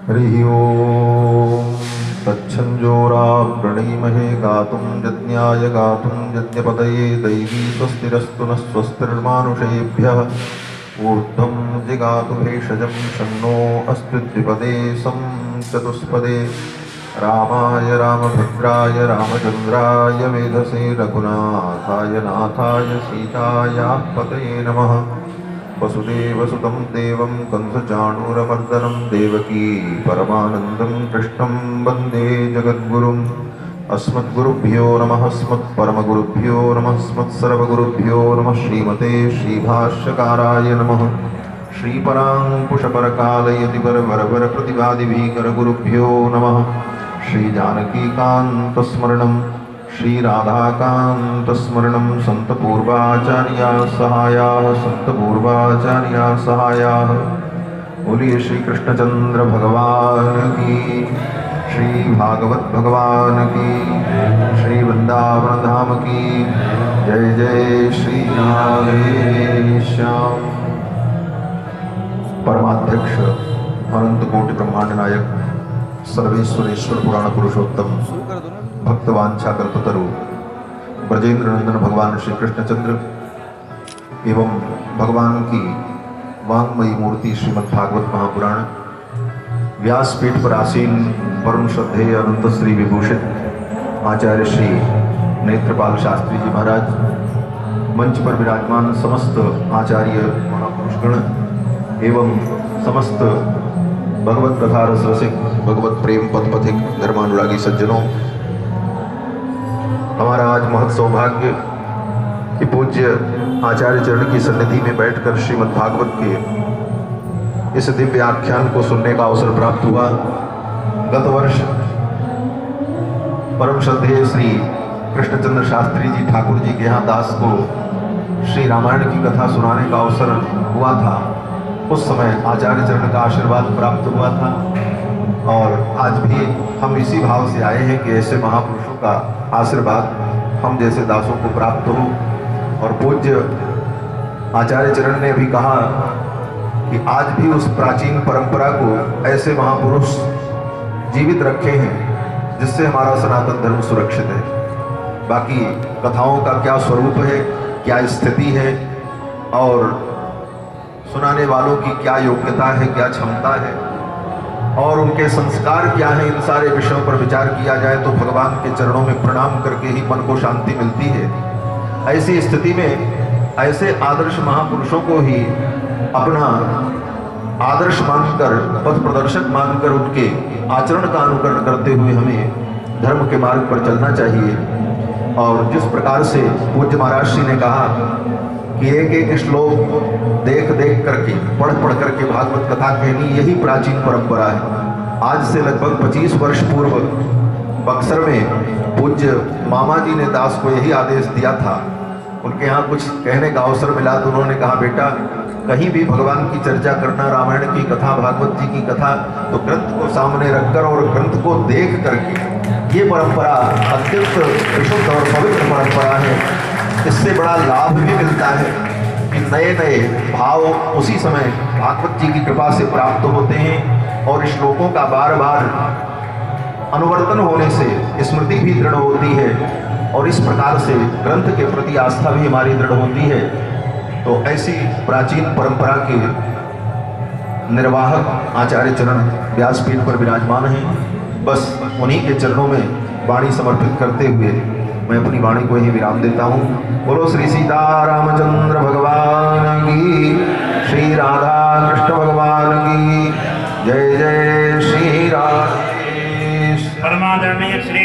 हरिः ओम् तच्छञ्जोरा प्रणीमहे गातुं यज्ञाय गातुं यज्ञपतये दैवी स्वस्तिरस्तु नः स्वस्तिर्मानुषेभ्यः ऊर्ध्वं जिगातु भेषजं शन्नो अस्तु द्विपदे सं चतुष्पदे रामाय रामभद्राय रामचन्द्राय वेधसे रघुनाथाय नाथाय सीतायाः पतये नमः। वसुदेवसुतं देवं कंसचाणूरमर्दनं देवकी परमानन्दं कृष्णं वन्दे जगद्गुरुम्। अस्मद्गुरुभ्यो नमः अस्मत्परमगुरुभ्यो नमः अस्मत्सर्वगुरुभ्यो नमः। श्रीमते श्रीभाष्यकाराय नमः। श्रीपराङ्कुशपरकालयतिवरवरप्रतिवादिभीकरगुरुभ्यो नमः। श्रीजानकीकान्तस्मरणं श्रीराधाकान्तस्मरणं सन्तपूर्वाचार्याः सहायाः सन्तपूर्वाचार्याः सहायाः। बोलिए श्री कृष्णचंद्र भगवान की, श्री भागवत भगवान की, श्री वृंदावन धाम की जय। जय श्री राधे श्याम। परमाध्यक्ष अनंत कोटि ब्रह्मांड नायक सर्वेश्वरेश्वर पुराण पुरुषोत्तम भक्तवांछा कल्पतरु ब्रजेंद्र नंदन भगवान श्री कृष्णचंद्र एवं भगवान की वांगमयी मूर्ति श्रीमद्भागवत महापुराण व्यासपीठ पर आसीन परम श्रद्धेय अनंत श्री विभूषित आचार्य श्री नेत्रपाल शास्त्री जी महाराज, मंच पर विराजमान समस्त आचार्य महापुरुषगण एवं समस्त भगवत कथा रस रसिक भगवत प्रेम पथ पथिक धर्मानुरागी सज्जनों, हमारा आज महत सौभाग्य कि पूज्य आचार्य चरण की सन्निधि में बैठकर श्रीमद् भागवत के इस दिव्य आख्यान को सुनने का अवसर प्राप्त हुआ। गत वर्ष परम श्रद्धेय श्री कृष्णचंद्र शास्त्री जी ठाकुर जी के यहाँ दास को श्री रामायण की कथा सुनाने का अवसर हुआ था। उस समय आचार्य चरण का आशीर्वाद प्राप्त हुआ था और आज भी हम इसी भाव से आए हैं कि ऐसे महापुरुषों का आशीर्वाद हम जैसे दासों को प्राप्त हो। और पूज्य आचार्य चरण ने भी कहा कि आज भी उस प्राचीन परंपरा को ऐसे महापुरुष जीवित रखे हैं जिससे हमारा सनातन धर्म सुरक्षित है। बाकी कथाओं का क्या स्वरूप है, क्या स्थिति है और सुनाने वालों की क्या योग्यता है, क्या क्षमता है और उनके संस्कार क्या हैं, इन सारे विषयों पर विचार किया जाए तो भगवान के चरणों में प्रणाम करके ही मन को शांति मिलती है। ऐसी स्थिति में ऐसे आदर्श महापुरुषों को ही अपना आदर्श मानकर, पथ प्रदर्शक मानकर उनके आचरण का अनुकरण करते हुए हमें धर्म के मार्ग पर चलना चाहिए। और जिस प्रकार से पूज्य महाराज श्री ने कहा कि एक एक श्लोक देख देख करके, पढ़ पढ़ करके भागवत कथा कहनी, यही प्राचीन परंपरा है। आज से लगभग 25 वर्ष पूर्व बक्सर में पूज्य मामा जी ने दास को यही आदेश दिया था। उनके यहाँ कुछ कहने का अवसर मिला तो उन्होंने कहा, बेटा कहीं भी भगवान की चर्चा करना, रामायण की कथा, भागवत जी की कथा, तो ग्रंथ को सामने रखकर और ग्रंथ को देख करके। ये परंपरा अत्यंत विशुद्ध और पवित्र परंपरा है। इससे बड़ा लाभ भी मिलता है कि नए नए भाव उसी समय भागवत जी की कृपा से प्राप्त होते हैं और श्लोकों का बार बार अनुवर्तन होने से स्मृति भी दृढ़ होती है और इस प्रकार से ग्रंथ के प्रति आस्था भी हमारी दृढ़ होती है। तो ऐसी प्राचीन परंपरा के निर्वाहक आचार्य चरण व्यासपीठ पर विराजमान हैं। बस उन्हीं के चरणों में वाणी समर्पित करते हुए मैं अपनी वाणी को ही विराम देता हूँ। बोलो श्री सीता रामचंद्र भगवान की, श्री राधा कृष्ण भगवान की जय। जय श्री राधे। परमादरणीय श्री